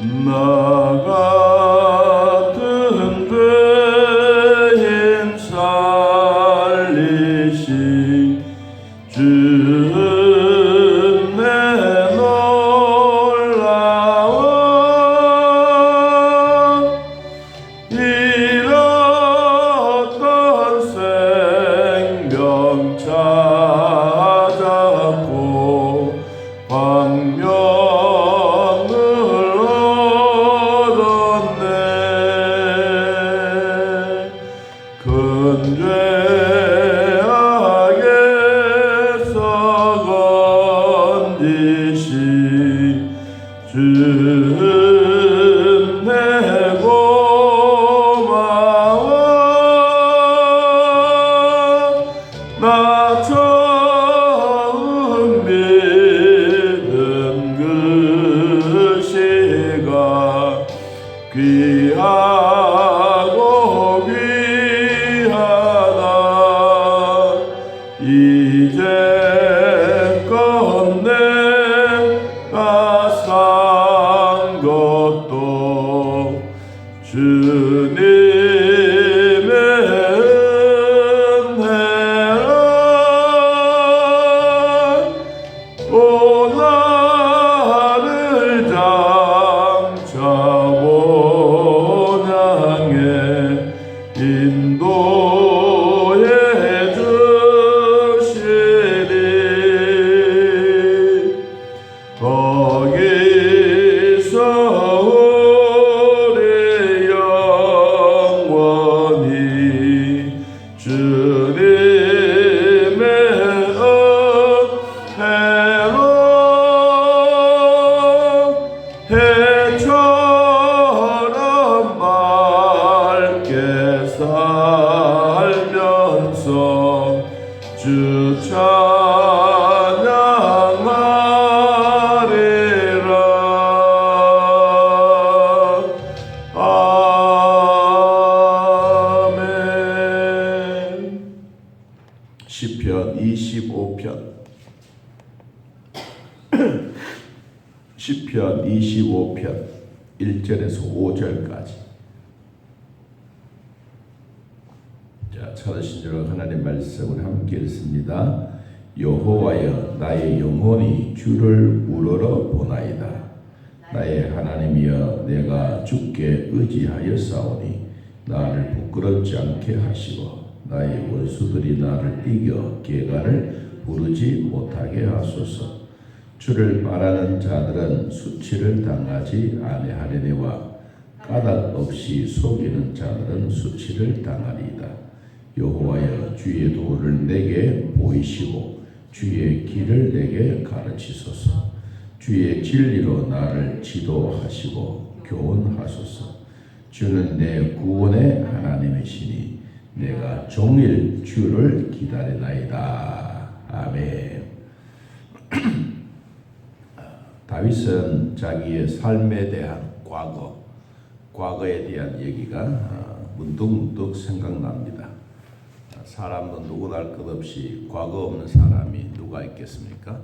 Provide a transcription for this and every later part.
나 같은 죄인 살리시 주는 내 놀라워 잃었던 생명 찾았고 광명을 얻었네. 큰 죄악에서 건지시 주는 내 고마워. 나 처음 믿은 그 시가 귀하고 귀하다. 이제껏 내가 산 것도 주님의 은혜라. 오 나를 장차 본향에 인도해 주시리. 거기서 우리 영원히 주님의 은혜로 해처럼 맑게 살면서 주 찬양하리라. 아멘. 시편 25편 시편 25편 1절에서 5절까지. 자, 찾으신 줄 하나님 말씀을 함께 읽습니다. 여호와여, 나의 영혼이 주를 우러러 보나이다. 나의 하나님이여, 내가 주께 의지하였사오니 나를 부끄럽지 않게 하시고 나의 원수들이 나를 이겨 개가를 부르지 못하게 하소서. 주를 말하는 자들은 수치를 당하지 아니하리니와 까닭 없이 속이는 자들은 수치를 당하리이다. 여호와여, 주의 도를 내게 보이시고 주의 길을 내게 가르치소서. 주의 진리로 나를 지도하시고 교훈하소서. 주는 내 구원의 하나님이시니 내가 종일 주를 기다리나이다. 아멘. 다윗은 자기의 삶에 대한 과거에 대한 얘기가 문득문득 생각납니다. 사람은 누구나 할 것 없이 과거 없는 사람이 누가 있겠습니까?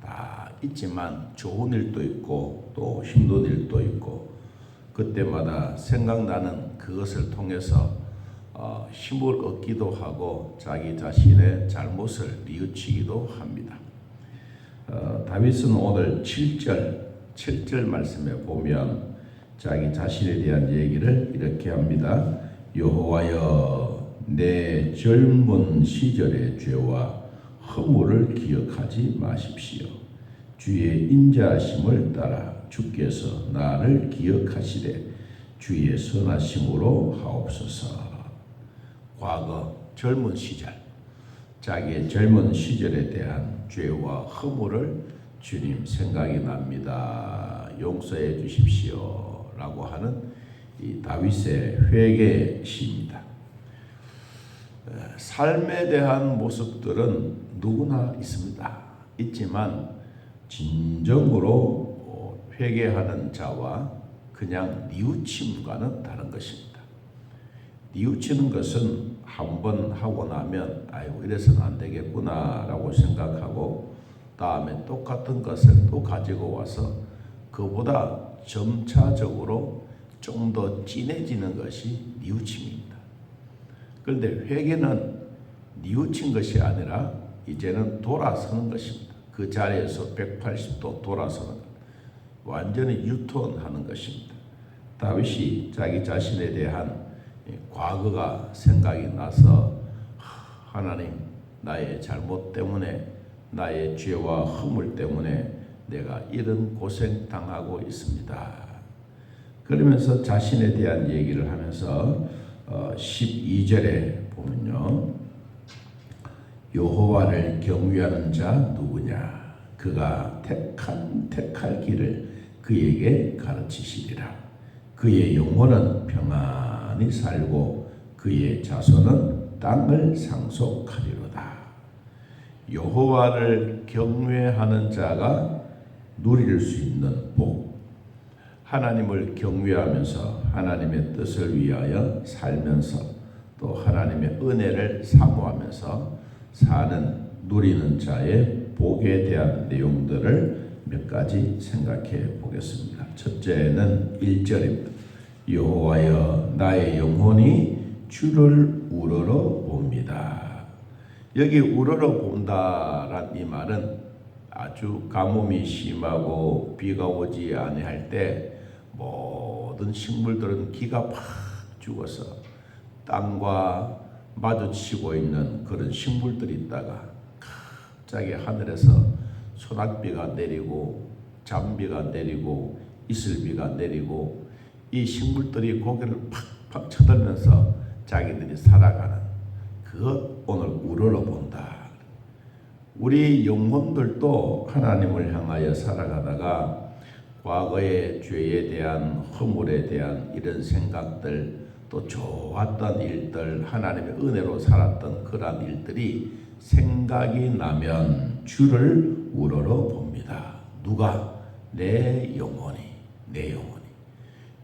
다 있지만 좋은 일도 있고 또 힘든 일도 있고 그때마다 생각나는 그것을 통해서 힘을 얻기도 하고 자기 자신의 잘못을 뉘우치기도 합니다. 다윗은 오늘 7절 말씀에 보면 자기 자신에 대한 얘기를 이렇게 합니다. 여호와여, 내 젊은 시절의 죄와 허물을 기억하지 마십시오. 주의 인자하심을 따라 주께서 나를 기억하시되 주의 선하심으로 하옵소서. 과거 젊은 시절, 자기의 젊은 시절에 대한 죄와 허물을 주님 생각이 납니다. 용서해 주십시오 라고 하는 이 다윗의 회개시입니다. 삶에 대한 모습들은 누구나 있습니다. 있지만 진정으로 회개하는 자와 그냥 뉘우침과는 다른 것입니다. 뉘우치는 것은 한번 하고 나면 아이고 이래서는 안 되겠구나 라고 생각하고 다음에 똑같은 것을 또 가지고 와서 그보다 점차적으로 좀 더 진해지는 것이 뉘우침입니다. 그런데 회개는 뉘우친 것이 아니라 이제는 돌아서는 것입니다. 그 자리에서 180도 돌아서는 것, 완전히 유턴하는 것입니다. 다윗이 자기 자신에 대한 과거가 생각이 나서 하나님, 나의 잘못 때문에, 나의 죄와 허물 때문에 내가 이런 고생 당하고 있습니다. 그러면서 자신에 대한 얘기를 하면서 12절에 보면요, 여호와를 경외하는 자 누구냐? 그가 택할 길을 그에게 가르치시리라. 그의 영혼은 평안히 살고 그의 자손은 땅을 상속하리로다. 여호와를 경외하는 자가 누릴 수 있는 복, 하나님을 경외하면서 하나님의 뜻을 위하여 살면서 또 하나님의 은혜를 사모하면서 사는 누리는 자의 복에 대한 내용들을 몇 가지 생각해 보겠습니다. 첫째는 1절입니다. 여호와여, 나의 영혼이 주를 우러러 봅니다. 여기 우러러 본다란 이 말은 아주 가뭄이 심하고 비가 오지 아니할 때 모든 식물들은 기가 팍 죽어서 땅과 마주치고 있는 그런 식물들이 있다가 갑자기 하늘에서 소낙비가 내리고 잠비가 내리고 이슬비가 내리고 이 식물들이 고개를 팍팍 쳐들면서 자기들이 살아가는 그것 오늘 우러러 본다. 우리 영혼들도 하나님을 향하여 살아가다가 과거의 죄에 대한 허물에 대한 이런 생각들, 또 좋았던 일들, 하나님의 은혜로 살았던 그러한 일들이 생각이 나면 주를 우러러 봅니다. 누가? 내 영혼이.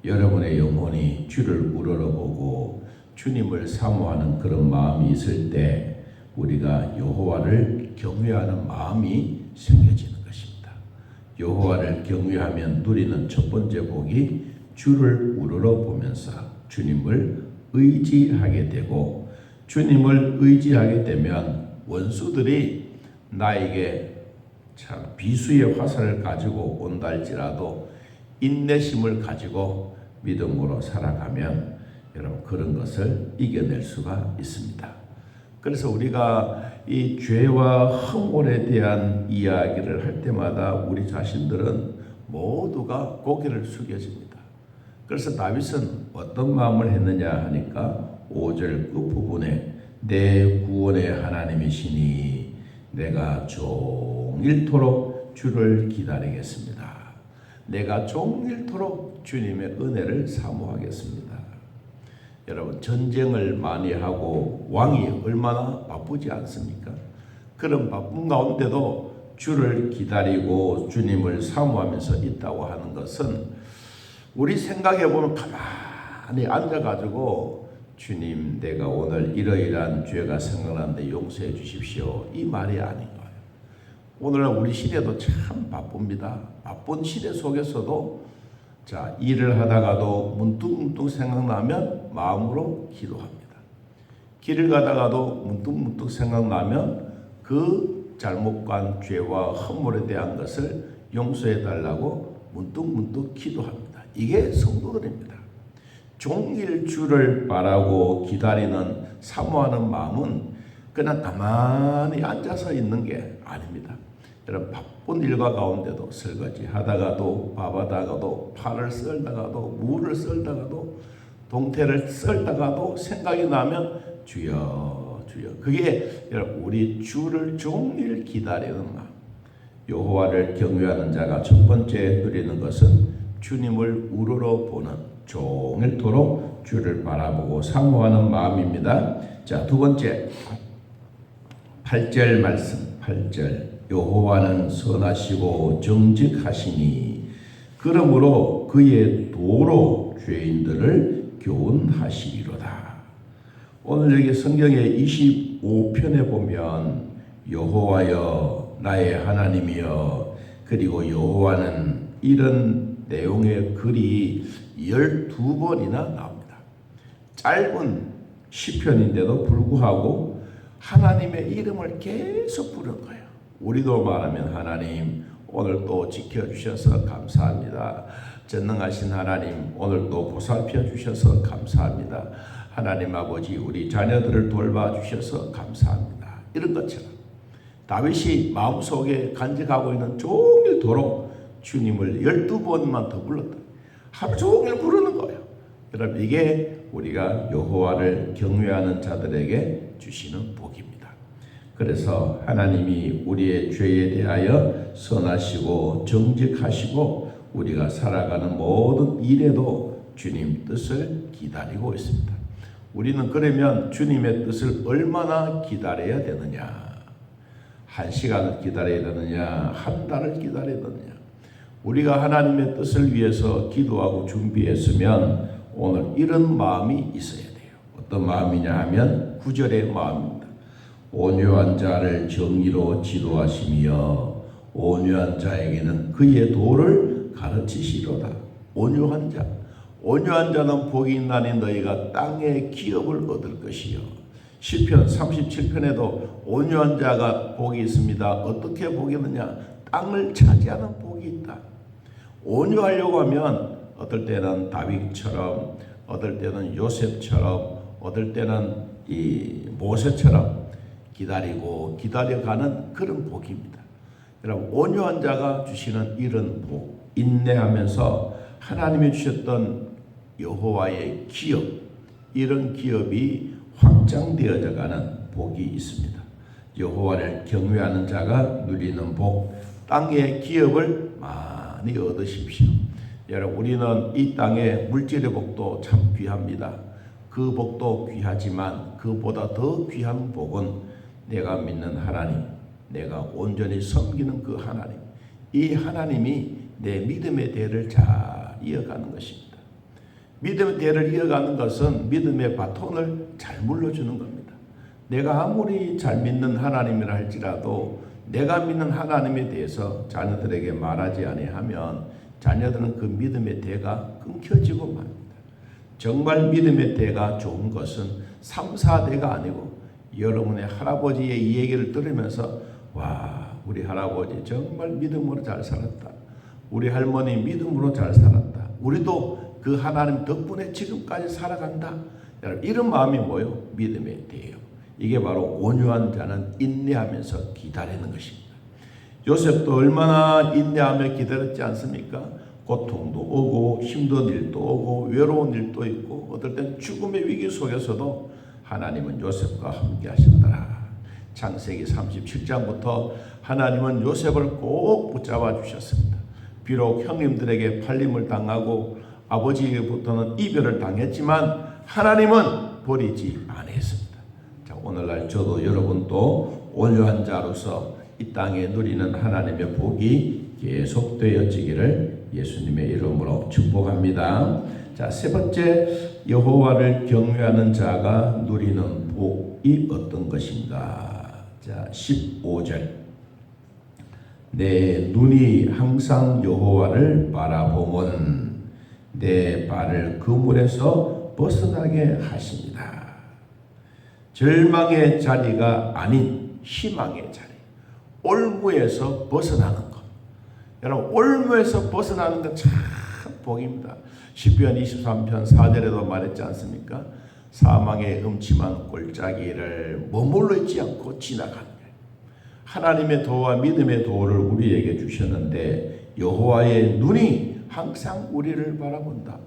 여러분의 영혼이 주를 우러러 보고 주님을 사모하는 그런 마음이 있을 때 우리가 여호와를 경외하는 마음이 생겨지는 것입니다. 여호와를 경외하면 누리는 첫 번째 복이 주를 우러러 보면서 주님을 의지하게 되고, 주님을 의지하게 되면 원수들이 나에게 참 비수의 화살을 가지고 온다 할지라도 인내심을 가지고 믿음으로 살아가면 여러분 그런 것을 이겨낼 수가 있습니다. 그래서 우리가 이 죄와 허물에 대한 이야기를 할 때마다 우리 자신들은 모두가 고개를 숙여집니다. 그래서 다윗은 어떤 마음을 했느냐 하니까 5절 끝부분에 내 구원의 하나님이시니 내가 종일토록 주를 기다리겠습니다. 내가 종일토록 주님의 은혜를 사모하겠습니다. 여러분, 전쟁을 많이 하고 왕이 얼마나 바쁘지 않습니까? 그런 바쁜 가운데도 주를 기다리고 주님을 사모하면서 있다고 하는 것은 우리 생각해 보면 가만히 앉아가지고 주님, 내가 오늘 이러이러한 죄가 생각나는데 용서해 주십시오, 이 말이 아닌 거예요. 오늘날 우리 시대도 참 바쁩니다. 바쁜 시대 속에서도 일을 하다가도 문득문득 생각나면 마음으로 기도합니다. 길을 가다가도 문득문득 생각나면 그 잘못한 죄와 허물에 대한 것을 용서해 달라고 문득문득 기도합니다. 이게 성도들입니다. 종일 주를 바라고 기다리는 사모하는 마음은 그냥 가만히 앉아서 있는 게 아닙니다. 여러분, 바쁜 일과 가운데도 설거지 하다가도 밥하다가도 팔을 썰다가도 물을 썰다가도 동태를 썰다가도 생각이 나면 주여 주여, 그게 여러분 우리 주를 종일 기다리는 마음. 여호와를 경외하는 자가 첫 번째 누리는 것은 주님을 우러러 보는, 종일토록 주를 바라보고 사모하는 마음입니다. 자, 두 번째 8절 말씀, 8절 여호와는 선하시고 정직하시니 그러므로 그의 도로 죄인들을 교훈하시리로다. 오늘 여기 성경의 25편에 보면 여호와여 나의 하나님이여, 그리고 여호와는 이런 내용의 글이 12번이나 나옵니다. 짧은 시편인데도 불구하고 하나님의 이름을 계속 부르는 거예요. 우리도 말하면 하나님 오늘 또 지켜주셔서 감사합니다. 전능하신 하나님 오늘 또 보살펴 주셔서 감사합니다. 하나님 아버지 우리 자녀들을 돌봐주셔서 감사합니다. 이런 것처럼 다윗이 마음속에 간직하고 있는 종일토록 주님을 12번만 더 불렀다. 하루 종일 부르는 거예요. 여러분 이게 우리가 여호와를 경외하는 자들에게 주시는 복입니다. 그래서 하나님이 우리의 죄에 대하여 선하시고 정직하시고 우리가 살아가는 모든 일에도 주님 뜻을 기다리고 있습니다. 우리는 그러면 주님의 뜻을 얼마나 기다려야 되느냐? 1시간을 기다려야 되느냐? 한 달을 기다려야 되느냐? 우리가 하나님의 뜻을 위해서 기도하고 준비했으면 오늘 이런 마음이 있어야 돼요. 어떤 마음이냐 하면 9절의 마음입니다. 온유한 자를 정의로 지도하시며 온유한 자에게는 그의 도를 가르치시로다. 온유한 자. 온유한 자는 복이 있나니 너희가 땅의 기업을 얻을 것이요. 시편 37편에도 온유한 자가 복이 있습니다. 어떻게 복이 있느냐? 땅을 차지하는 복이 있다. 온유하려고 하면 어떨 때는 다윗처럼, 어떨 때는 요셉처럼, 어떨 때는 이 모세처럼 기다리고 기다려가는 그런 복입니다. 여러분 온유한 자가 주시는 이런 복, 인내하면서 하나님이 주셨던 여호와의 기업, 이런 기업이 확장되어져 가는 복이 있습니다. 여호와를 경외하는 자가 누리는 복, 땅의 기업을 많이 얻으십시오. 여러분 우리는 이 땅의 물질의 복도 참 귀합니다. 그 복도 귀하지만 그보다 더 귀한 복은 내가 믿는 하나님, 내가 온전히 섬기는 그 하나님, 이 하나님이 내 믿음의 대를 잘 이어가는 것입니다. 믿음의 대를 이어가는 것은 믿음의 바톤을 잘 물려주는 겁니다. 내가 아무리 잘 믿는 하나님이라 할지라도 내가 믿는 하나님에 대해서 자녀들에게 말하지 아니하면 자녀들은 그 믿음의 대가 끊겨지고 맙니다. 정말 믿음의 대가 좋은 것은 3, 4대가 아니고 여러분의 할아버지의 이 얘기를 들으면서 와, 우리 할아버지 정말 믿음으로 잘 살았다. 우리 할머니 믿음으로 잘 살았다. 우리도 그 하나님 덕분에 지금까지 살아간다. 여러분 이런 마음이 뭐예요? 믿음의 대예요. 이게 바로 온유한 자는 인내하면서 기다리는 것입니다. 요셉도 얼마나 인내하며 기다렸지 않습니까? 고통도 오고 힘든 일도 오고 외로운 일도 있고 어떨 땐 죽음의 위기 속에서도 하나님은 요셉과 함께 하셨더라. 창세기 37장부터 하나님은 요셉을 꼭 붙잡아 주셨습니다. 비록 형님들에게 팔림을 당하고 아버지로부터는 이별을 당했지만 하나님은 버리지 않았습니다. 자, 오늘날 저도 여러분도 온유한 자로서 이 땅에 누리는 하나님의 복이 계속되어지기를 예수님의 이름으로 축복합니다. 자, 세 번째, 여호와를 경외하는 자가 누리는 복이 어떤 것인가? 자, 15절. 내 눈이 항상 여호와를 바라보면 내 발을 그물에서 벗어나게 하십니다. 절망의 자리가 아닌 희망의 자리, 올무에서 벗어나는 것. 여러분 올무에서 벗어나는 것 참 복입니다. 시편 23편 4절에도 말했지 않습니까? 사망의 음침한 골짜기를 머물러 있지 않고 지나가는 거예요. 하나님의 도와 믿음의 도를 우리에게 주셨는데 여호와의 눈이 항상 우리를 바라본다.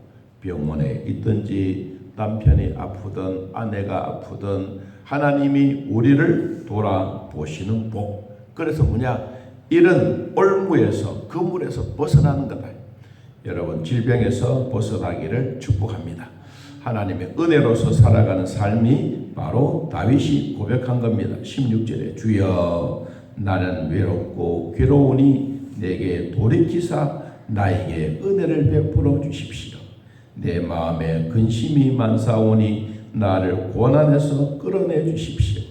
병원에 있든지 남편이 아프든 아내가 아프든 하나님이 우리를 돌아보시는 복. 그래서 뭐냐? 이런 올무에서 그물에서 벗어나는 거다. 여러분 질병에서 벗어나기를 축복합니다. 하나님의 은혜로서 살아가는 삶이 바로 다윗이 고백한 겁니다. 16절에 주여 나는 외롭고 괴로우니 내게 돌이키사 나에게 은혜를 베풀어 주십시오. 내 마음에 근심이 많사오니 나를 고난에서 끌어내 주십시오.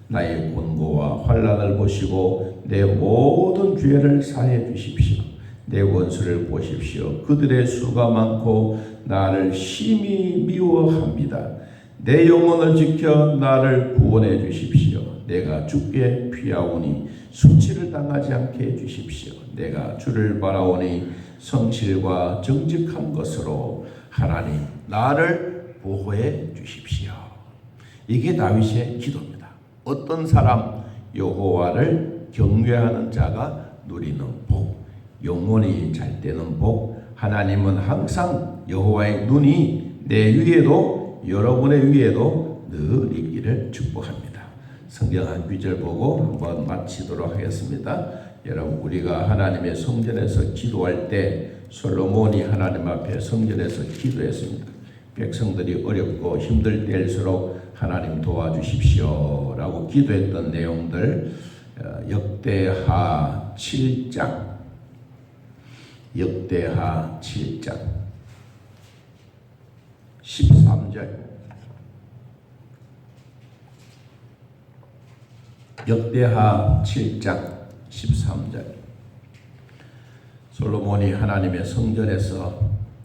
나의 곤고와 환난을 보시고 내 모든 죄를 사해 주십시오. 내 원수를 보십시오. 그들의 수가 많고 나를 심히 미워합니다. 내 영혼을 지켜 나를 구원해 주십시오. 내가 주께 피하오니 수치를 당하지 않게 해주십시오. 내가 주를 바라오니 성실과 정직한 것으로 하나님 나를 보호해 주십시오. 이게 다윗의 기도입니다. 어떤 사람? 여호와를 경외하는 자가 누리는 복, 영혼이 잘 되는 복. 하나님은 항상 여호와의 눈이 내 위에도 여러분의 위에도 늘 있기를 축복합니다. 성경 한 구절 보고 한번 마치도록 하겠습니다. 여러분, 우리가 하나님의 성전에서 기도할 때 솔로몬이 하나님 앞에 성전에서 기도했습니다. 백성들이 어렵고 힘들 때일수록 하나님 도와주십시오 라고 기도했던 내용들, 역대하 7장 13절, 역대하 7장 13절. 솔로몬이 하나님의 성전에서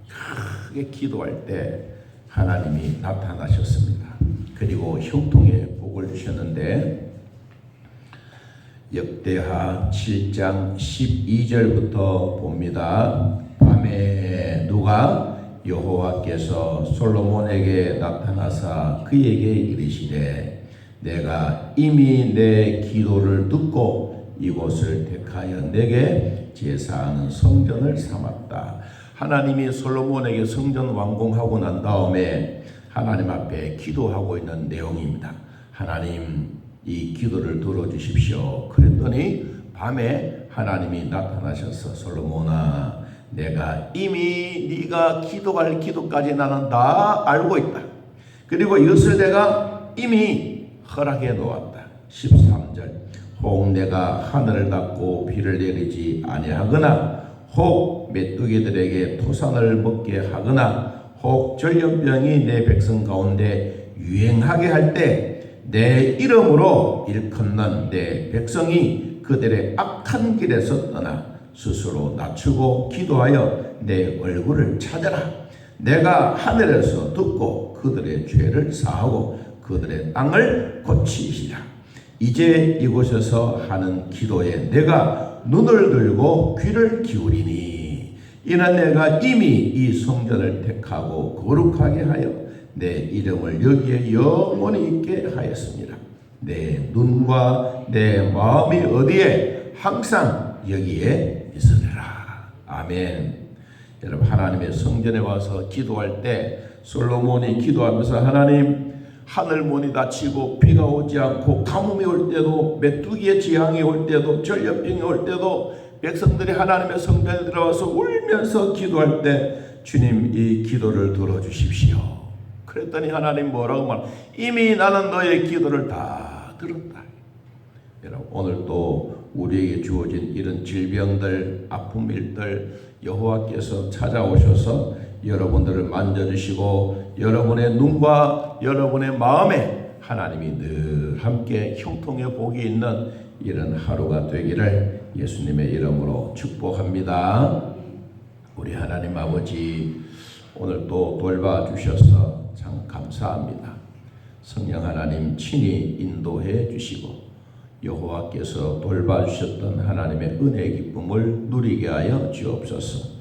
크게 기도할 때 하나님이 나타나셨습니다. 그리고 형통의 복을 주셨는데, 역대하 7장 12절부터 봅니다. 밤에 누가 여호와께서 솔로몬에게 나타나사 그에게 이르시되, 내가 이미 내 기도를 듣고 이곳을 택하여 내게 제사하는 성전을 삼았다. 하나님이 솔로몬에게 성전 완공하고 난 다음에 하나님 앞에 기도하고 있는 내용입니다. 하나님, 이 기도를 들어주십시오. 그랬더니 밤에 하나님이 나타나셔서, 솔로몬아, 내가 이미 네가 기도할 기도까지 나는 다 알고 있다. 그리고 이것을 내가 이미 허락해 놓았다. 13절, 혹 내가 하늘을 닫고 비를 내리지 아니하거나, 혹 메뚜기들에게 토산을 먹게 하거나, 혹 전염병이 내 백성 가운데 유행하게 할 때 내 이름으로 일컫는 내 백성이 그들의 악한 길에서 떠나 스스로 낮추고 기도하여 내 얼굴을 찾아라. 내가 하늘에서 듣고 그들의 죄를 사하고 그들의 땅을 고치시라. 이제 이곳에서 하는 기도에 내가 눈을 들고 귀를 기울이니, 이는 내가 이미 이 성전을 택하고 거룩하게 하여 내 이름을 여기에 영원히 있게 하였습니다. 내 눈과 내 마음이 어디에? 항상 여기에 있으리라. 아멘. 여러분, 하나님의 성전에 와서 기도할 때 솔로몬이 기도하면서, 하나님, 하늘 문이 닫히고 비가 오지 않고 가뭄이 올 때도, 메뚜기의 재앙이 올 때도, 전염병이 올 때도 백성들이 하나님의 성전에 들어와서 울면서 기도할 때 주님, 이 기도를 들어주십시오. 그랬더니 하나님 뭐라고 말? 이미 나는 너의 기도를 다 들었다. 여러분, 오늘 또 우리에게 주어진 이런 질병들, 아픔일들 여호와께서 찾아오셔서 여러분들을 만져주시고 여러분의 눈과 여러분의 마음에 하나님이 늘 함께 형통의 복이 있는 이런 하루가 되기를 예수님의 이름으로 축복합니다. 우리 하나님 아버지, 오늘 또 돌봐주셔서 참 감사합니다. 성령 하나님 친히 인도해 주시고 여호와께서 돌봐주셨던 하나님의 은혜의 기쁨을 누리게 하여 주옵소서.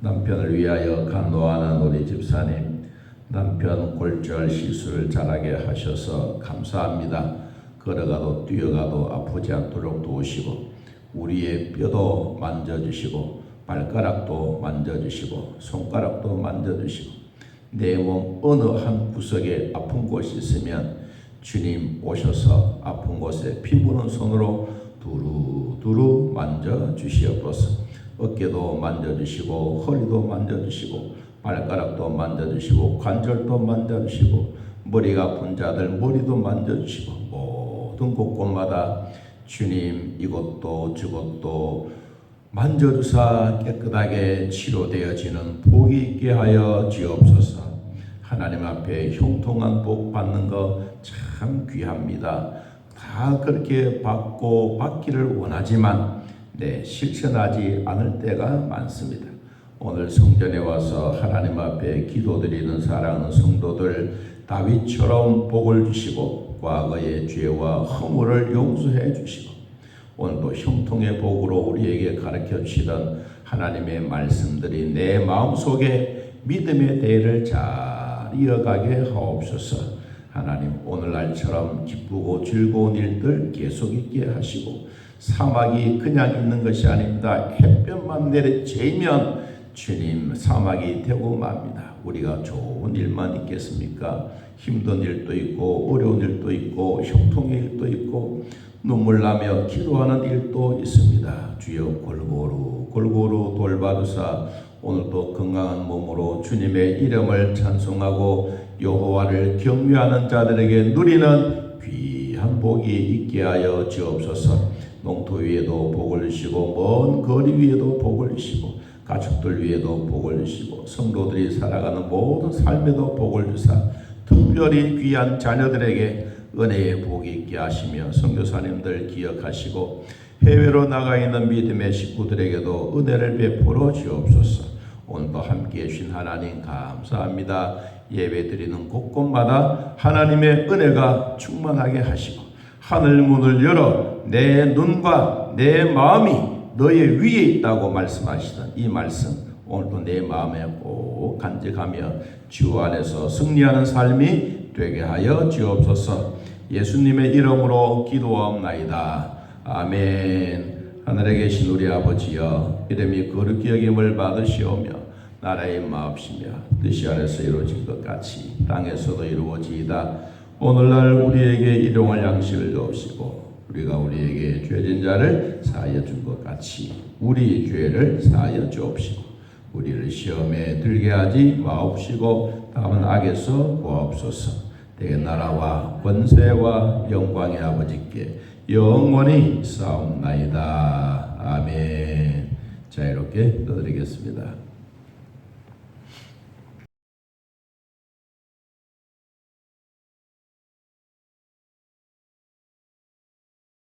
남편을 위하여 간노하는 우리 집사님, 남편 골절 시술을 잘하게 하셔서 감사합니다. 걸어가도 뛰어가도 아프지 않도록 도우시고 우리의 뼈도 만져주시고 발가락도 만져주시고 손가락도 만져주시고 내 몸 어느 한 구석에 아픈 곳이 있으면 주님 오셔서 아픈 곳에 피부는 손으로 두루두루 만져주시옵소서. 어깨도 만져주시고 허리도 만져주시고 발가락도 만져주시고 관절도 만져주시고 머리가 아픈 자들 머리도 만져주시고 모든 곳곳마다 주님 이것도 저것도 만져주사 깨끗하게 치료되어지는 복이 있게 하여 주옵소서. 하나님 앞에 형통한 복 받는 거 참 귀합니다. 다 그렇게 받고 받기를 원하지만 실천하지 않을 때가 많습니다. 오늘 성전에 와서 하나님 앞에 기도드리는 사랑하는 성도들, 다윗처럼 복을 주시고 과거의 죄와 허물을 용서해 주시고 오늘도 형통의 복으로 우리에게 가르쳐 주시던 하나님의 말씀들이 내 마음속에 믿음의 대를 잘 이어가게 하옵소서. 하나님, 오늘날처럼 기쁘고 즐거운 일들 계속 있게 하시고 사막이 그냥 있는 것이 아닙니다. 햇볕만 내리쬐면 주님, 사막이 되고 맙니다. 우리가 좋은 일만 있겠습니까? 힘든 일도 있고 어려운 일도 있고 형통의 일도 있고 눈물 나며 기도하는 일도 있습니다. 주여 골고루 돌봐주사 오늘도 건강한 몸으로 주님의 이름을 찬송하고 여호와를 경외하는 자들에게 누리는 귀한 복이 있게 하여 주옵소서. 농토 위에도 복을 주시고 먼 거리 위에도 복을 주시고 가족들 위에도 복을 주시고 성도들이 살아가는 모든 삶에도 복을 주사 특별히 귀한 자녀들에게 은혜의 복이 있게 하시며 선교사님들 기억하시고 해외로 나가 있는 믿음의 식구들에게도 은혜를 베풀어 주옵소서. 오늘도 함께해 주신 하나님 감사합니다. 예배드리는 곳곳마다 하나님의 은혜가 충만하게 하시고 하늘 문을 열어 내 눈과 내 마음이 너의 위에 있다고 말씀하시던 이 말씀 오늘도 내 마음에 꼭 간직하며 주 안에서 승리하는 삶이 되게 하여 주옵소서. 예수님의 이름으로 기도하옵나이다. 아멘. 하늘에 계신 우리 아버지여, 이름이 거룩히 여김을 받으시오며 나라의 마옵시며 뜻이 아래서 이루어진 것 같이 땅에서도 이루어지이다. 오늘날 우리에게 일용할 양식을 주옵시고 우리가 우리에게 죄진 자를 사하여 준 것 같이 우리 죄를 사하여 주옵시고 우리를 시험에 들게 하지 마옵시고 다만 악에서 구하옵소서. 내 나라와 권세와 영광의 아버지께 영원히 싸움나이다. 아멘. 자, 이렇게 떠드리겠습니다.